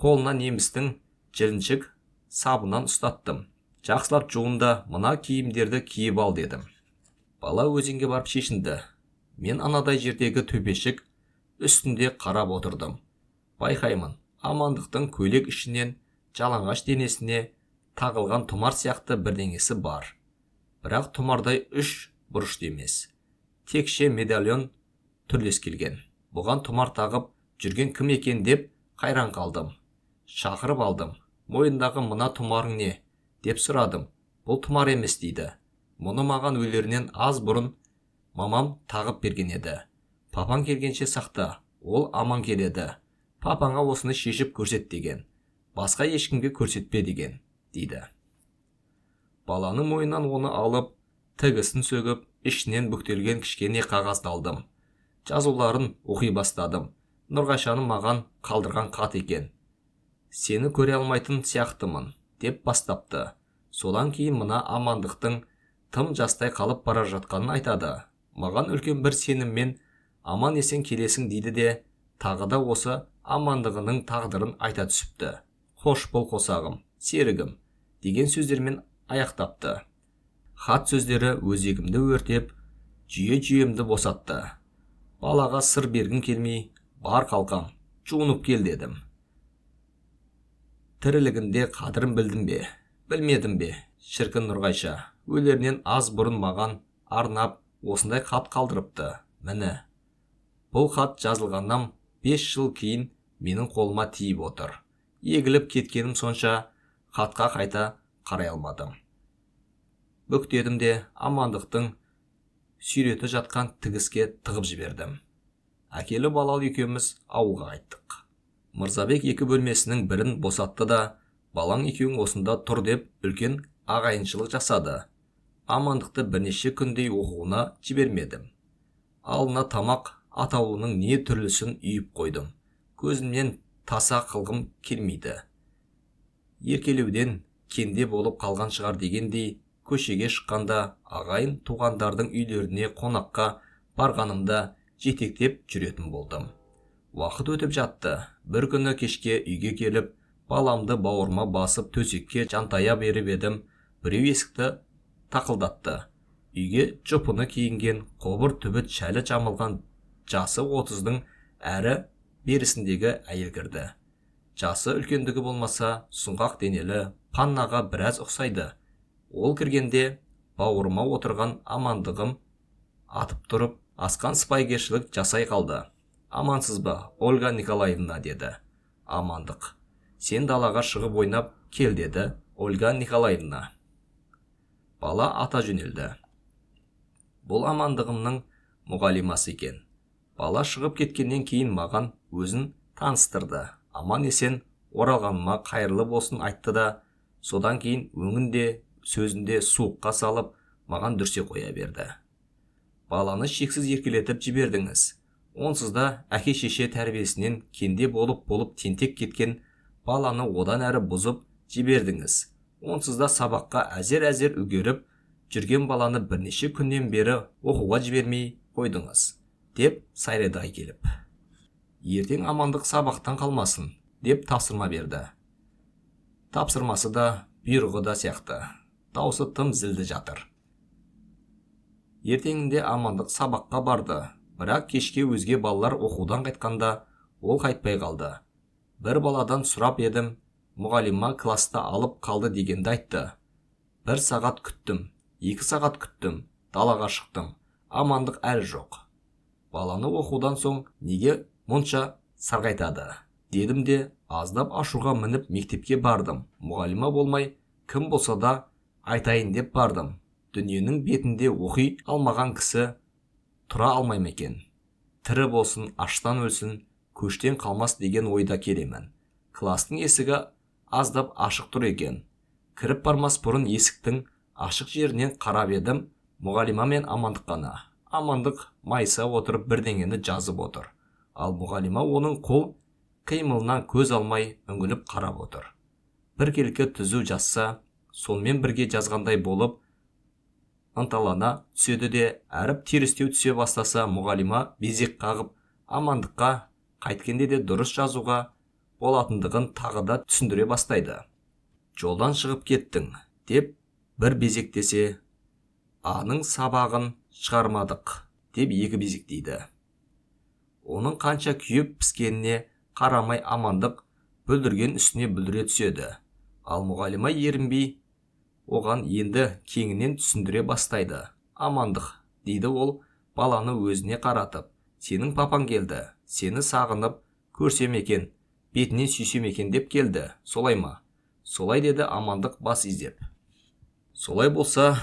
Қолына немістің жіліншік сабынан ұстаттым. Жақсылап жуында, мына киімдерді киіп ал дедім. Бала өзенге барып шешінді. Мен анадай жердегі төбешік үстінде қарап отырдым. Байқаймын, Амандықтың көйлек ішінен жалаңаш денесіне тағылған тұмар сияқты бірдеңесі бар. Бірақ тұмардай үш бұрышты емес. Текше медальон түрлес келген. Бұған тұмар тағып жүрген кім екен деп қайран қалдым. Шақырып алдым. Мойындағы мына тұмарың не? Деп сұрадым. Бұл тұмар емес дейді. Мұны маған өлерінен аз бұрын мамам тағып берген еді. Папаң келгенше сақта, ол аман келеді. Папаңа осыны шешіп көрсет деген. Басқа ешкімге көрсетпе деген, дейді. Баланың мойнынан оны алып, тігісін сөгіп, ішінен бүктелген кішкене қағазды алдым. Жазуларын оқи бастадым. Нұрғашаның маған қалдырған хат екен. Сені көре алмайтын сияқтымын, деп бастапты. Содан кейін мына Амандықтың тым жастай қалып бара жатқанын айтады. Маған үлкен бір сеніммен аман есен келесің дейді де, тағы да осы Амандығының тағдырын айта түсіпті. Хош бол қосағым, серігім, деген сөздермен аяқтапты. Хат сөздері өзегімді өртеп, жүйе-жүйемді босатты. Балаға сыр бергім келмей, бар қалқам, жуынып кел дедім. Тірілігінде қадірін білдім бе? Білмедім бе? Шіркін Нұрғайша, өлерінен аз бұрын маған арнап осындай хат қалдырыпты. Міне, бұл хат жазылғаннан 5 жыл кейін менің қолыма тиіп отыр. Егіліп кеткенім сонша хатқа қайта қарай алмадым. Бүктедім де Амандықтың сүйреті жатқан тігіске тығып жібердім. Әкелі балалы екеуміз ауылға қайттық. Мырзабек 2 бөлмесінің бірін босатты да, балаң екеуің осында тұр деп үлкен ағайыншылық жасады. Амандықты бірнеше күндей оқуына жібермедім. Алына тамақ атаулының не түрлісін үйіп қойдым. Көзімнен таса қылғым келмейді. Еркелеуден кенде болып қалған шығар дегендей, көшеге шыққанда ағайын туғандардың үйлеріне қонаққа барғанымда жетектеп жүретін болдым. Уақыт өтіп жатты. Бір күні кешке үйге келіп, баламды бауырыма басып төсекке жантая беріп едім. Біреу есікті тақылдатты. Үйге жұпыны киінген, қобыр түбіт шәлі жамылған жасы 30-дың әрі берісіндегі әйел кірді. Жасы үлкендігі болмаса, сұңғақ денелі, паннаға біраз ұқсайды. Ол кіргенде бауырыма отырған Амандығым атып тұрып, асқан сыпайгершілік жасай қалды. Амансыз ба, Ольга Николаевна, деді. Амандық. Сен далаға шығып ойнап кел, деді Ольга Николаевна. Бала ата жөнелді. Бұл Амандығымның мұғалимасы екен. Бала шығып кеткеннен кейін маған өзін таныстырды. Аман есен оралғаныма қайырлы болсын айтты да, содан кейін өңінде сөзінде суыққа салып, маған дүрсе қоя берді. Баланы шексіз еркелетіп жібердіңіз. Онсыз да әке-шеше тәрбиесінен кенде болып тентек кеткен баланы одан әрі бұзып жібердіңіз. Онсыз да сабаққа әзер үгеріп жүрген баланы бірнеше күннен бері оқуға жібермей қойдыңыз, деп сайрады келіп. Ертең Амандық сабақтан қалмасын, деп тапсырма берді. Тапсырмасы да, бұйрығы да сияқты. Даусы тым зілді жатыр. Ертеңінде Амандық сабаққа барды. Бірақ кешке өзге балалар оқудан қайтқанда ол қайтпай қалды. Бір баладан сұрап едім, мұғалима класста алып қалды дегенді айтты. 1 сағат күттім, 2 сағат күттім, далаға шықтым. Амандық әлі жоқ. Баланы оқудан соң неге мұнша сарғайтады? Дедім де, аздап ашуға мініп мектепке бардым. Мұғалима болмай, кім болса да айтайын деп бардым. Дүниенің бетінде оқи алмаған кісі тұра алмай екен. Тірі болсын, аштан өлсін, көштен қалмас деген ойда келемін. Кластың есігі аздап ашық тұр екен. Кіріп бармас бұрын есіктің ашық жерінен қарап едім, мұғалима мен Амандық қана. Амандық майса отырып бірдеңені жазып отыр. Ал мұғалима оның қол қимылынан көз алмай үңіліп қарап отыр. Бір келкі түзу жазса, сонымен бірге жазғандай болып, ынталана түседі де, әріп терістеу түсе бастаса, мұғалима безек қағып, Амандыққа қайткенде де дұрыс жазуға болатындығын тағы да түсіндіре бастайды. Жолдан шығып кеттің, деп бір безектесе, аның сабағын шығармадық деп екі безектейді. Оның қанша күйіп піскеніне қарамай Амандық бүлдірген үстіне бүлдіре түседі. Ал мұғалима ерінбей оған енді кеңінен түсіндіре бастайды. Амандық, дейді ол баланы өзіне қаратып, сенің папаң келді, сені сағынып көрсем екен, бетінен сүйсем екен деп келді, солай ма? Солай, деді Амандық бас изеп. Солай болса,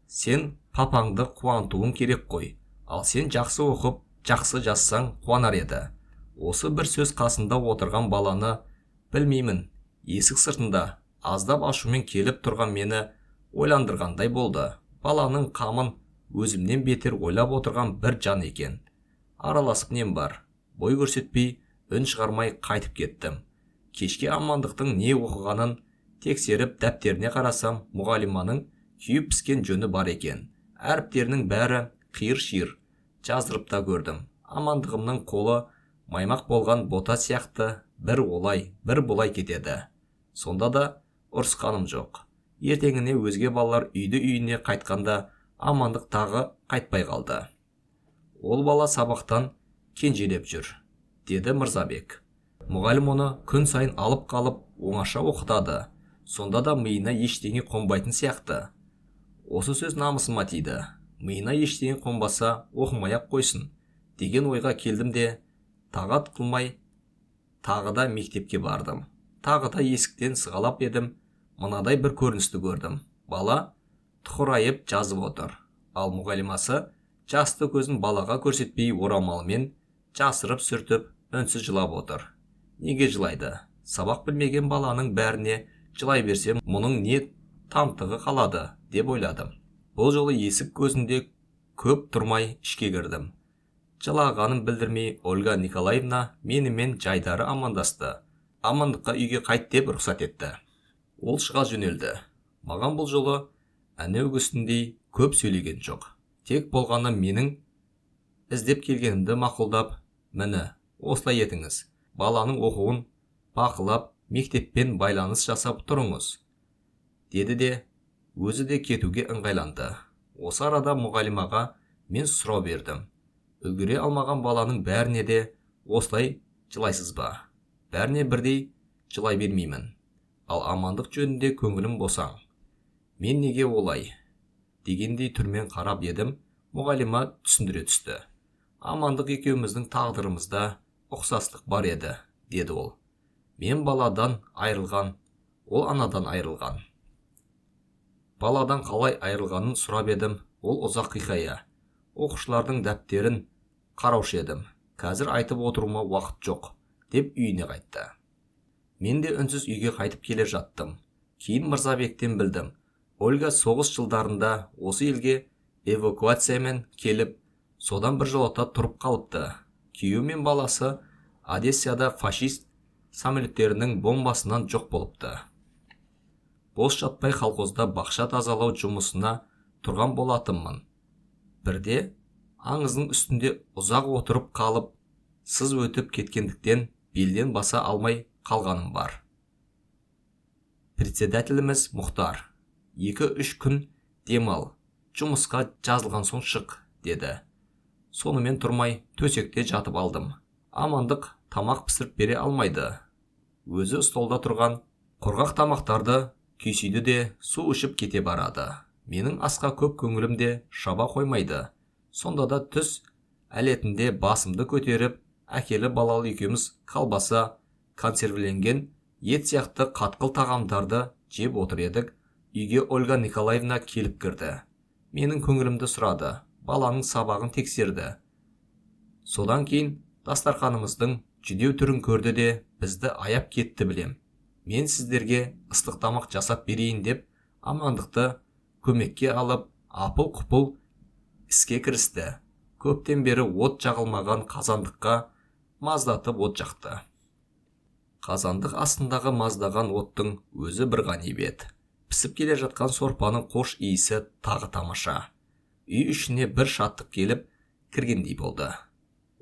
сен папаңды қуантуың керек қой. Ал сен жақсы оқып, жақсы жазсаң қуанар еді. Осы бір сөз қасында отырған баланы білмеймін, есік сыртында аздап ашумен келіп тұрған мені ойландырғандай болды. Баланың қамын өзімнен бетер ойлап отырған бір жан екен. Араласып нем бар? Бой көрсетпей, үн шығармай қайтып кеттім. Кешке Амандықтың не оқығанын тексеріп дәптеріне қарасам, мұғалиманың күйіп піскен жөні бар екен. Әріптерінің бәрі қиыр-шиыр жаздырып та көрдім. Амандығымның қолы маймақ болған бота сияқты бір олай, бір бұлай кетеді. Сонда да ұрысқаным жоқ. Ертеңіне өзге балалар үйіне қайтқанда Амандық тағы қайтпай қалды. Ол бала сабақтан кенжелеп жүр, деді Мырзабек. Мұғалім оны күн сайын алып қалып оңаша оқытады. Сонда да миына ештеңе қонбайтын сияқты. Осы сөз намысыма тиді. Миына ештеңе қонбаса оқымай-ақ қойсын деген ойға келдім де, тағат қылмай тағы да мектепке бардым. Тағы да есіктен сығалап едім, мынадай бір көріністі көрдім. Бала тұқырайып жазып отыр. Ал мұғалимасы жасты көзін балаға көрсетпей орамалымен жасырып сүртіп үнсіз жылап отыр. Неге жылайды? Сабақ білмеген баланың бәріне жылай берсем, мұның не тамтығы қалады деп ойладым. Бұл жолы есік көзінде көп тұрмай ішке кірдім. Жылағанын білдірмей Ольга Николаевна менімен жайдары амандасты. Амандыққа үйге қайт деп рұқсат етті. Ол шыға жөнелді. Маған бұл жолы әнеугісіндей көп сөйлеген жоқ. Тек болғаны менің іздеп келгенімді мақұлдап, міне, осылай етіңіз. Баланың оқуын бақылап, мектеппен байланыс жасап тұрыңыз, деді де, өзі де кетуге ыңғайланды. Осы арада мұғалимаға мен сұрау бердім. Үлгере алмаған баланың бәріне де осылай жылайсыз ба? Бәріне бірдей жылай бермеймін. Ал Амандық жөнінде көңілім босаң. Мен неге олай? Дегендей түрмен қарап едім, мұғалима түсіндіре түсті. Амандық екеуміздің тағдырымызда ұқсастық бар еді, деді ол. Мен баладан айырылған, ол анадан айырылған. Баладан қалай айырылғанын сұрап едім, ол ұзақ хикая. Оқушылардың дәптерін қараушы едім. Қазір айтып отыруыма уақыт жоқ, деп үйіне қайтты. Мен де үнсіз үйге қайтып келе жаттым. Кейін Мырзабектен білдім. Ольга соғыс жылдарында осы елге эвакуациямен келіп, содан бір жолата тұрып қалыпты. Күйеуі мен баласы Одессада фашист самолеттерінің бомбасынан жоқ болыпты. Бос жатпай колхозда бақша тазалау жұмысына тұрған болатынмын. Бірде аңыздың үстінде ұзақ отырып қалып, сыз өтіп кеткендіктен белден баса алмай қалғаным бар. Председателіміз Мұхтар, 2-3 күн демал, жұмысқа жазылған соң шық, деді. Сонымен тұрмай төсекте жатып алдым. Амандық тамақ пісіріп бере алмайды. Өзі столда тұрған құрғақ тамақтарды күйсейді де су ішіп кете барады. Менің асқа көп көңілім де шаба қоймайды. Сонда да түс әлетінде басымды көтеріп, әкелі балалы екеуміз колбаса, консервіленген ет сияқты қатқыл тағамдарды жеп отыр едік. Үйге Ольга Николаевна келіп кірді. Менің көңілімді сұрады. Баланың сабағын тексерді. Содан кейін дастарханымыздың жүдеу түрін көрді де бізді аяп кетті білем. Мен сіздерге ыстық тамақ жасап берейін деп Амандықты көмекке алып, апыл-құпыл іске кірісті. Көптен бері от жағылмаған қазандыққа маздатып от жақты. Қазандық астындағы маздаған оттың өзі бір ғанибет. Пісіп келе жатқан сорпаның қош иісі тағы тамаша. Үй ішіне бір шаттық келіп кіргендей болды.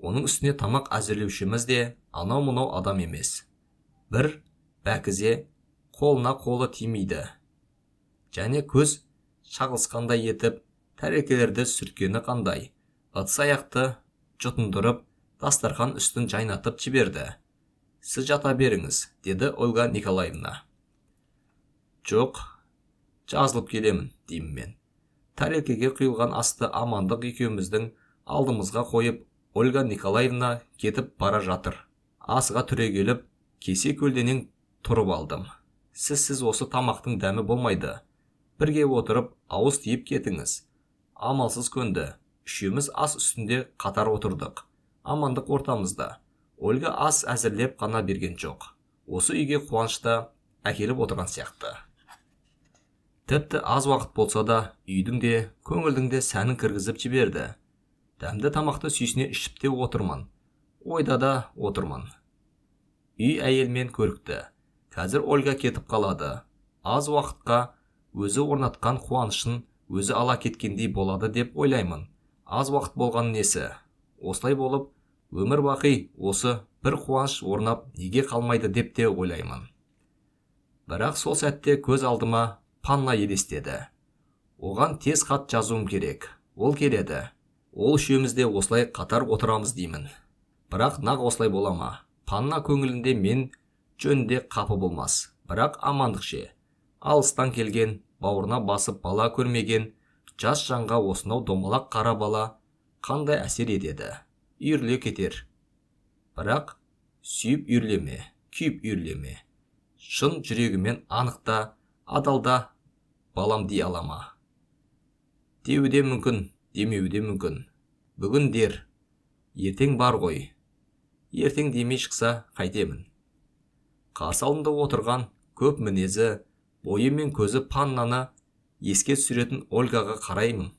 Оның үстіне тамақ әзірлеушіміз де анау-мынау адам емес. Бір бәкізе, қолына қолы тимейді. Және көз шағылысқандай етіп тәрелкелерді сүрткені қандай. Ыдыс аяқты жұтындырып, дастархан үстін жайнатып жіберді. Сіз жата беріңіз, деді Ольга Николаевна. Жоқ, жазылып келемін, деймін мен. Тәрелкеге құйылған асты Амандық екеуміздің алдымызға қойып, Ольга Николаевна кетіп бара жатыр. Асыға түрегеліп, кесе көлденең тұрып алдым. Сіз осы тамақтың дәмі болмайды. Бірге отырып, ауыз тиіп кетіңіз. Амалсыз көнді. Үшеуміз ас үстінде қатар отырдық. Амандық ортамызда. Ольга ас әзірлеп қана берген жоқ. Осы үйге қуанышта әкеліп отырған сияқты. Тіпті аз уақыт болса да, үйдің де, көңілдің де сәнін кіргізіп жіберді. Дәмді тамақты сүйсіне ішіп те отырмын. Ойда да отырмын. Үй әйелмен көрікті. Қазір Ольга кетіп қалады. Аз уақытқа өзі орнатқан қуанышын өзі ала кеткендей болады деп ойлаймын. Аз уақыт болған несі? Осылай болып, өмір бақи осы бір қуаныш орнап неге қалмайды деп те ойлаймын. Бірақ сол сәтте көз алдыма Панна елестеді. Оған тез хат жазуым керек. Ол келеді. Ол үшеумізде осылай қатар отырамыз деймін. Бірақ нақ осылай бола ма? Панна көңілінде мен жөнінде қапы болмас. Бірақ Амандық ше. Алыстан келген, бауырына басып бала көрмеген, жас жанға осынау домалақ қара бала қандай әсер етеді? Үйірле кетер. Бірақ сүйіп үйірлеме, күйіп үйірлеме. Шын жүрегімен анықта, адалда балам дей алама. Деуде мүмкін, демеуде мүмкін. Бүгін дер, ертең бар ғой. Ертең демей шықса қайтемін. Қарсы алдымда отырған көп мінезі, бойы мен көзі Паннаны еске түсіретін Ольгаға қараймын.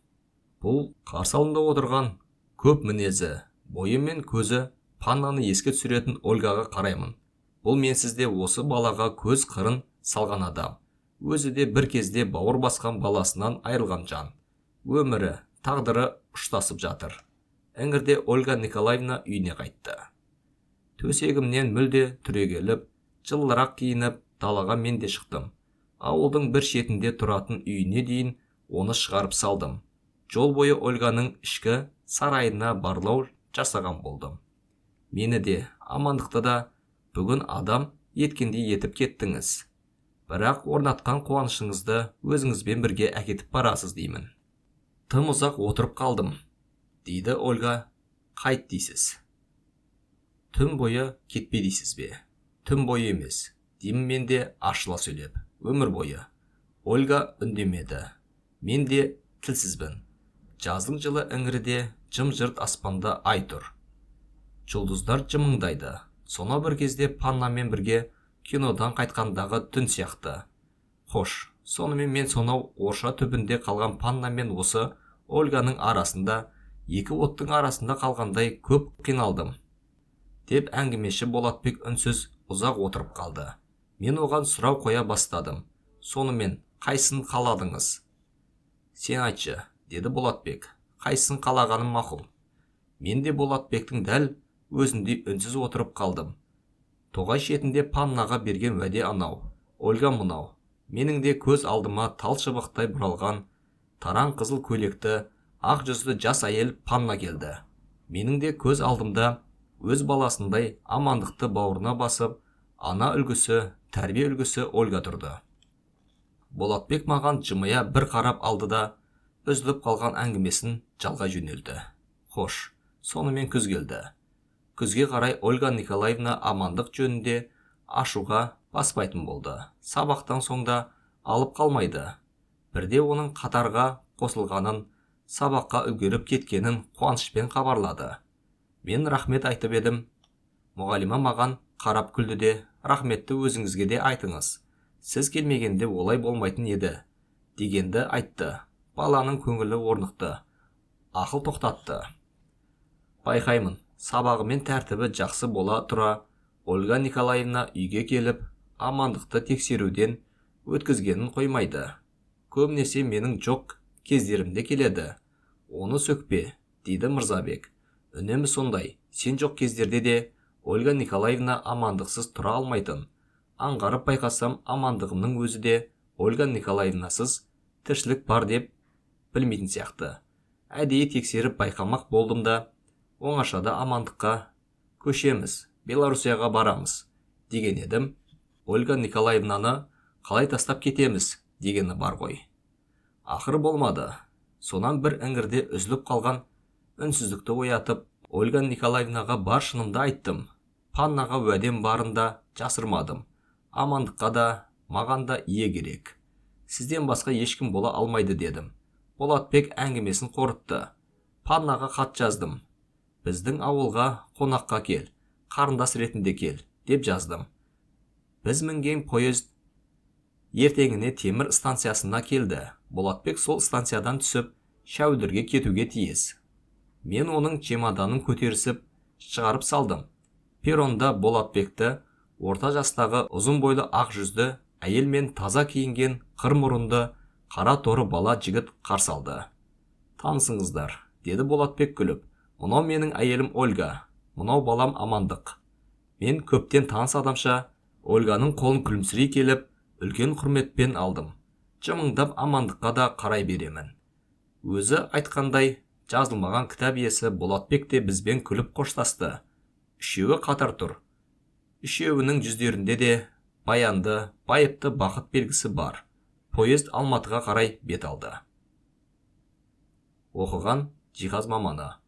Бұл қарсы алдымда отырған көп мінезі, бойы мен көзі Паннаны еске түсіретін Ольгаға қараймын. Бұл менсізде осы балаға көз қырын салған адам. Өзі де бір кезде бауыр басқан баласынан айырылған жан. Өмірі, тағдыры ұштасып жатыр. Іңірде Ольга Николаевна үйіне қайтты. Төсегімнен мүлде түрегеліп, жылырақ киініп, далаға мен де шықтым. Ауылдың бір шетінде тұратын үйіне дейін оны шығарып салдым. Жол бойы Ольганың ішкі сарайына барлау жасаған болдым. Мені де, Амандықты да бүгін адам еткендей етіп кеттіңіз. Бірақ орнатқан қуанышыңызды өзіңізбен бірге әкетіп барасыз деймін. Тым ұзақ отырып қалдым, дейді Ольга. Қайт дейсіз. Түн бойы кетпе дейсіз бе? Түн бойы емес, деймін мен де ашыла сөйлеп. Өмір бойы. Ольга үндемеді. Мен де тілсізбін. Жаздың жылы іңірде жым-жырт аспанда ай тұр. Жұлдыздар жымыңдайды. Сонау бір кезде Паннамен бірге кинодан қайтқандағы түн сияқты. Хош, сонымен мен сонау Орша түбінде қалған Панна мен осы Ольганың арасында, екі оттың арасында қалғандай көп қиналдым. Деп әңгімеші Болатбек үнсіз ұзақ отырып қалды. Мен оған сұрау қоя бастадым. Сонымен қайсын қаладыңыз? Сен айтшы, деді Болатбек. Қайсын қалағаным мақұл. Мен де Болатбектің дәл өзіндей үнсіз отырып қалдым. Тоғай шетінде Паннаға берген уәде анау, Ольга мұнау. Менің де көз алдыма тал шыбықтай бұралған, таран қызыл көйлекті, ақ жүзді жас әйел Панна келді. Менің де көз алдымда өз баласындай Амандықты бауырына басып, ана үлгісі, тәрбие үлгісі Ольга тұрды. Болатбек маған жымия бір қарап алды да, үзіліп қалған әңгімесін жалғай жөнелді. Хош, сонымен күз келді. Күзге қарай Ольга Николаевна Амандық жөнінде ашуға баспайтын болды. Сабақтан соңда алып қалмайды. Бірде оның қатарға қосылғанын, сабаққа үлгеріп кеткенін қуанышпен хабарлады. Мен рахмет айтып едім. Мұғалима маған қарап күлді де, рахметті өзіңізге де айтыңыз. Сіз келмегенде олай болмайтын еді, дегенді айтты. Баланың көңілі орнықты. Ақыл тоқтатты. Байқаймын, сабағы мен тәртібі жақсы бола тұра, Ольга Николаевна үйге келіп, Амандықты тексеруден өткізгенін қоймайды. Көбінесе менің жоқ кездерімде келеді. Оны сөкпе, дейді Мырзабек. Үнемі сондай, сен жоқ кездерде де Ольга Николаевна Амандықсыз тұра алмайтын. Аңғарып байқасам, Амандығымның өзі де Ольга Николаевнасыз тіршілік бар деп білмейтін сияқты. Әдейі тексеріп байқамақ болдым да, оңашада амандыққа көшеміз, Белоруссияға барамыз деген едім. Ольга Николаевнаны қалай тастап кетеміз дегені бар ғой. Ақыры болмады. Сонан бір іңірде үзіліп қалған үнсіздікті оятып, Ольга Николаевнаға бар шынымды айттым. Паннаға уәдем барында жасырмадым. Амандыққа да, маған да ие керек. Сізден басқа ешкім бола алмайды дедім. Болатбек әңгімесін қорытты. Паннаға хат жаздым. Біздің ауылға қонаққа кел, қарындас ретінде кел, деп жаздым. Біз мінген поезд ертеңіне темір станциясына келді. Болатбек сол станциядан түсіп, Шәудірге кетуге тиіс. Мен оның чемоданын көтерісіп, шығарып салдым. Перронда Болатбекті орта жастағы ұзын бойлы ақ жүзді әйел мен таза киінген қыр мұрынды қара торы бала жігіт қарсы алды. Танысыңыздар, деді Болатбек күліп. Мынау менің әйелім Ольга, мынау балам Амандық. Мен көптен таныс адамша Ольганың қолын күлімсірей келіп, үлкен құрметпен алдым. Жымыңдап Амандыққа да қарай беремін. Өзі айтқандай, жазылмаған кітап иесі Болатбек те бізбен күліп қоштасты. Үшеуі қатар тұр. Үшеуінің жүздерінде де баянды, байыпты бақыт белгісі бар. Поезд Алматыға қарай бет алды. Оқыған Жиһаз Маманы.